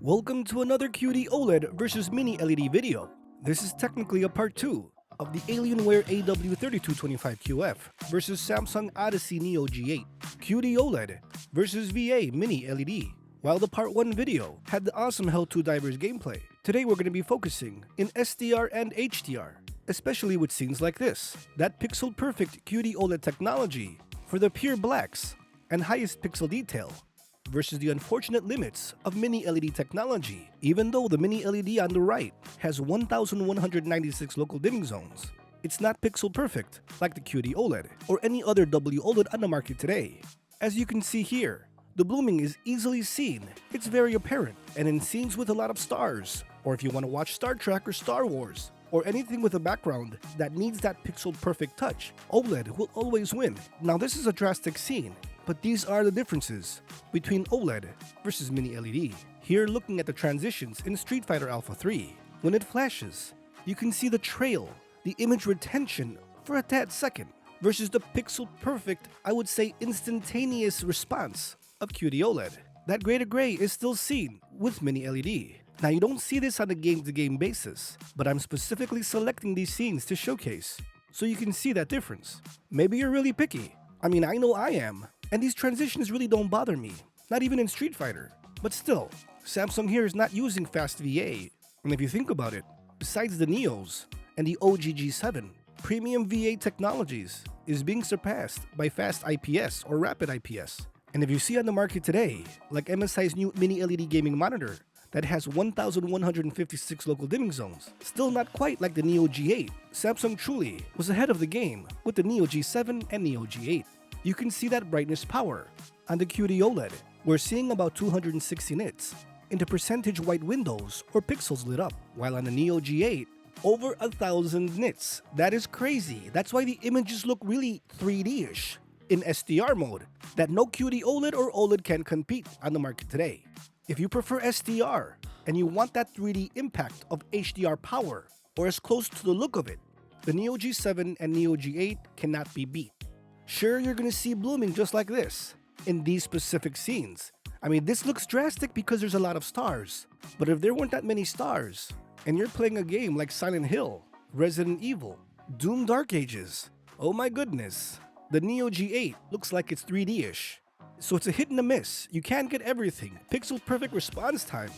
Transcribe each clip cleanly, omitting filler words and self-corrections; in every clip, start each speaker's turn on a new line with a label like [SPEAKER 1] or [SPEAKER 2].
[SPEAKER 1] Welcome to another QD-OLED versus Mini LED video. This is technically a part 2 of the Alienware AW3225QF versus Samsung Odyssey Neo G8 QD-OLED versus VA Mini LED. While the part 1 video had the awesome Hell 2 Divers gameplay, today we're going to be focusing in SDR and HDR, especially with scenes like this. That pixel-perfect QD-OLED technology for the pure blacks and highest pixel detail versus the unfortunate limits of Mini LED technology. Even though the Mini LED on the right has 1,196 local dimming zones, it's not pixel perfect like the QD-OLED or any other WOLED on the market today. As you can see here, the blooming is easily seen, it's very apparent, and in scenes with a lot of stars, or if you want to watch Star Trek or Star Wars, or anything with a background that needs that pixel perfect touch, OLED will always win. Now this is a drastic scene, but these are the differences between OLED versus Mini LED. Here, looking at the transitions in Street Fighter Alpha 3, when it flashes, you can see the trail, the image retention for a tad second, versus the pixel-perfect, I would say instantaneous response of QD-OLED. That gray to gray is still seen with Mini LED. Now you don't see this on a game-to-game basis, but I'm specifically selecting these scenes to showcase, so you can see that difference. Maybe you're really picky. I mean, I know I am. And these transitions really don't bother me, not even in Street Fighter. But still, Samsung here is not using fast VA. And if you think about it, besides the Neos and the OG G7, premium VA technologies is being surpassed by fast IPS or rapid IPS. And if you see on the market today, like MSI's new Mini LED gaming monitor that has 1,156 local dimming zones, still not quite like the Neo G8, Samsung truly was ahead of the game with the Neo G7 and Neo G8. You can see that brightness power. On the QD-OLED, we're seeing about 260 nits in the percentage white windows or pixels lit up, while on the Neo G8, over 1,000 nits. That is crazy. That's why the images look really 3D-ish in SDR mode that no QD-OLED or OLED can compete on the market today. If you prefer SDR and you want that 3D impact of HDR power or as close to the look of it, the Neo G7 and Neo G8 cannot be beat. Sure, you're gonna see blooming just like this in these specific scenes. I mean, this looks drastic because there's a lot of stars. But if there weren't that many stars, and you're playing a game like Silent Hill, Resident Evil, Doom Dark Ages, oh my goodness, the Neo G8 looks like it's 3D-ish. So it's a hit and a miss. You can't get everything. Pixel perfect response time,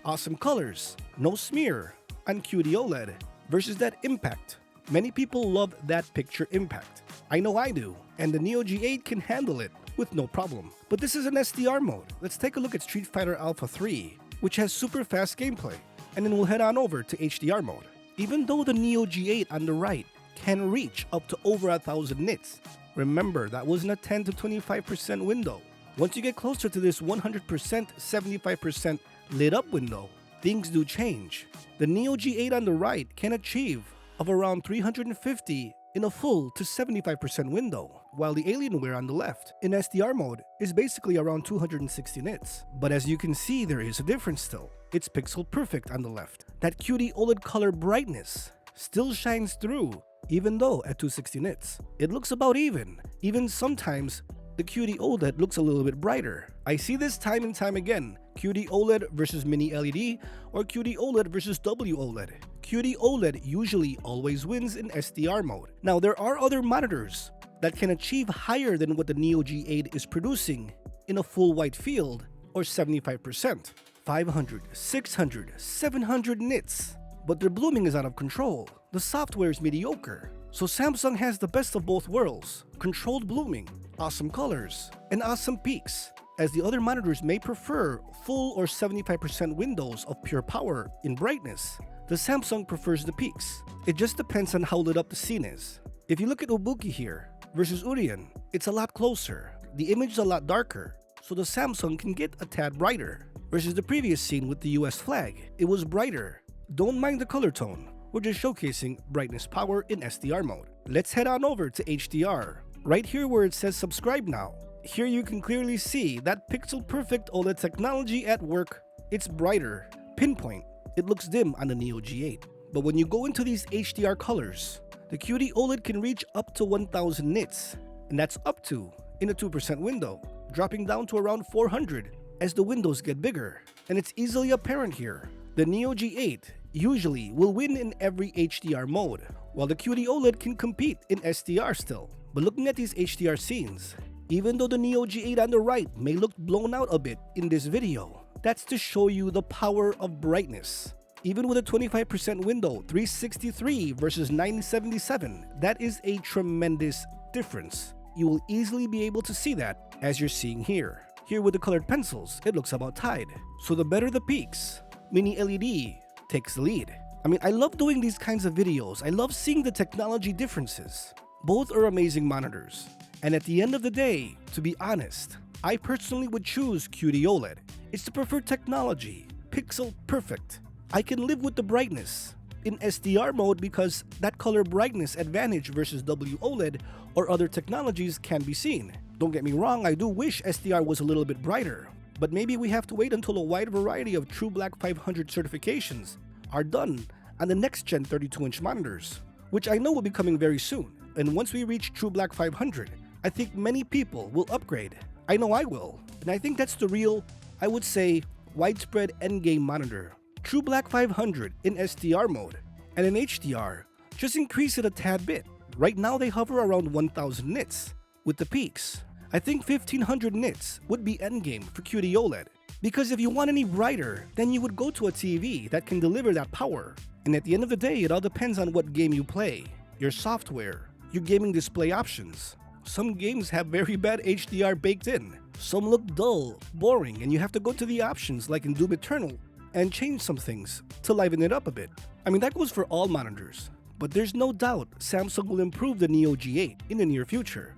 [SPEAKER 1] awesome colors, no smear on QD-OLED versus that impact. Many people love that picture impact. I know I do, and the Neo G8 can handle it with no problem. But this is an SDR mode. Let's take a look at Street Fighter Alpha 3, which has super fast gameplay, and then we'll head on over to HDR mode. Even though the Neo G8 on the right can reach up to over 1,000 nits, remember that was in a 10 to 25% window. Once you get closer to this 100%, 75% lit up window, things do change. The Neo G8 on the right can achieve of around 350 in a full to 75% window, while the Alienware on the left in SDR mode is basically around 260 nits. But as you can see, there is a difference still. It's pixel perfect on the left. That QD-OLED color brightness still shines through, even though at 260 nits. It looks about even. Even sometimes the QD-OLED looks a little bit brighter. I see this time and time again. QD-OLED versus Mini LED or QD-OLED versus WOLED. QD-OLED usually always wins in SDR mode. Now there are other monitors that can achieve higher than what the Neo G8 is producing in a full white field or 75%. 500, 600, 700 nits. But their blooming is out of control. The software is mediocre. So Samsung has the best of both worlds. Controlled blooming, awesome colors, and awesome peaks. As the other monitors may prefer full or 75% windows of pure power in brightness, the Samsung prefers the peaks. It just depends on how lit up the scene is. If you look at Ubuki here versus Urian, it's a lot closer. The image is a lot darker, so the Samsung can get a tad brighter. Versus the previous scene with the US flag, it was brighter. Don't mind the color tone. We're just showcasing brightness power in SDR mode. Let's head on over to HDR. Right here where it says subscribe now. Here you can clearly see that pixel perfect OLED technology at work. It's brighter, pinpoint. It looks dim on the Neo G8. But when you go into these HDR colors, the QD-OLED can reach up to 1,000 nits, and that's up to in a 2% window, dropping down to around 400 as the windows get bigger, and it's easily apparent here. The Neo G8 usually will win in every HDR mode, while the QD-OLED can compete in SDR still. But looking at these HDR scenes, even though the Neo G8 on the right may look blown out a bit in this video, that's to show you the power of brightness. Even with a 25% window, 363 versus 977, that is a tremendous difference. You will easily be able to see that as you're seeing here. Here with the colored pencils, it looks about tied. So the better the peaks, Mini LED takes the lead. I mean, I love doing these kinds of videos. I love seeing the technology differences. Both are amazing monitors. And at the end of the day, to be honest, I personally would choose QD-OLED. It's the preferred technology, pixel perfect. I can live with the brightness in SDR mode because that color brightness advantage versus WOLED or other technologies can be seen. Don't get me wrong, I do wish SDR was a little bit brighter, but maybe we have to wait until a wide variety of True Black 500 certifications are done on the next gen 32-inch monitors, which I know will be coming very soon. And once we reach True Black 500, I think many people will upgrade. I know I will. And I think that's the real, I would say, widespread endgame monitor. True Black 500 in SDR mode, and in HDR, just increase it a tad bit. Right now they hover around 1000 nits. With the peaks, I think 1500 nits would be endgame for QD-OLED. Because if you want any brighter, then you would go to a TV that can deliver that power. And at the end of the day, it all depends on what game you play, your software, your gaming display options. Some games have very bad HDR baked in. Some look dull, boring, and you have to go to the options like in Doom Eternal and change some things to liven it up a bit. I mean, that goes for all monitors. But there's no doubt Samsung will improve the Neo G8 in the near future.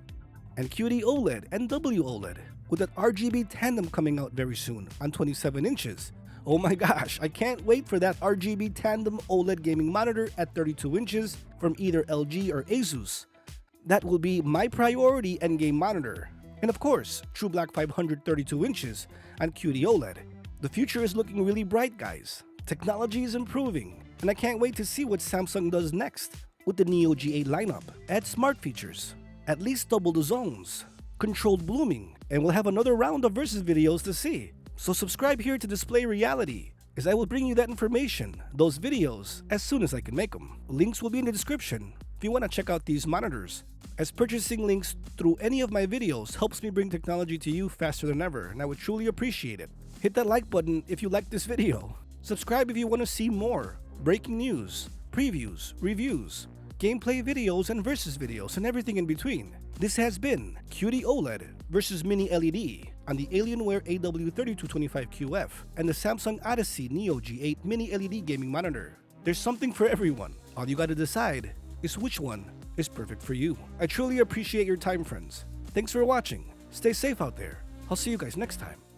[SPEAKER 1] And QD-OLED and WOLED, with that RGB tandem coming out very soon on 27 inches. Oh my gosh, I can't wait for that RGB tandem OLED gaming monitor at 32 inches from either LG or Asus. That will be my priority endgame monitor. And of course, True Black 500 32 inches on QD-OLED. The future is looking really bright, guys. Technology is improving, and I can't wait to see what Samsung does next with the Neo G8 lineup. Add smart features, at least double the zones, controlled blooming, and we'll have another round of versus videos to see. So subscribe here to Display Reality, as I will bring you that information, those videos, as soon as I can make them. Links will be in the description if you want to check out these monitors, as purchasing links through any of my videos helps me bring technology to you faster than ever, and I would truly appreciate it. Hit that like button if you like this video. Subscribe if you want to see more breaking news, previews, reviews, gameplay videos, and versus videos, and everything in between. This has been QD-OLED versus Mini LED on the Alienware AW3225QF and the Samsung Odyssey Neo G8 Mini LED gaming monitor. There's something for everyone. All you gotta decide is which one is perfect for you. I truly appreciate your time, friends. Thanks for watching. Stay safe out there. I'll see you guys next time.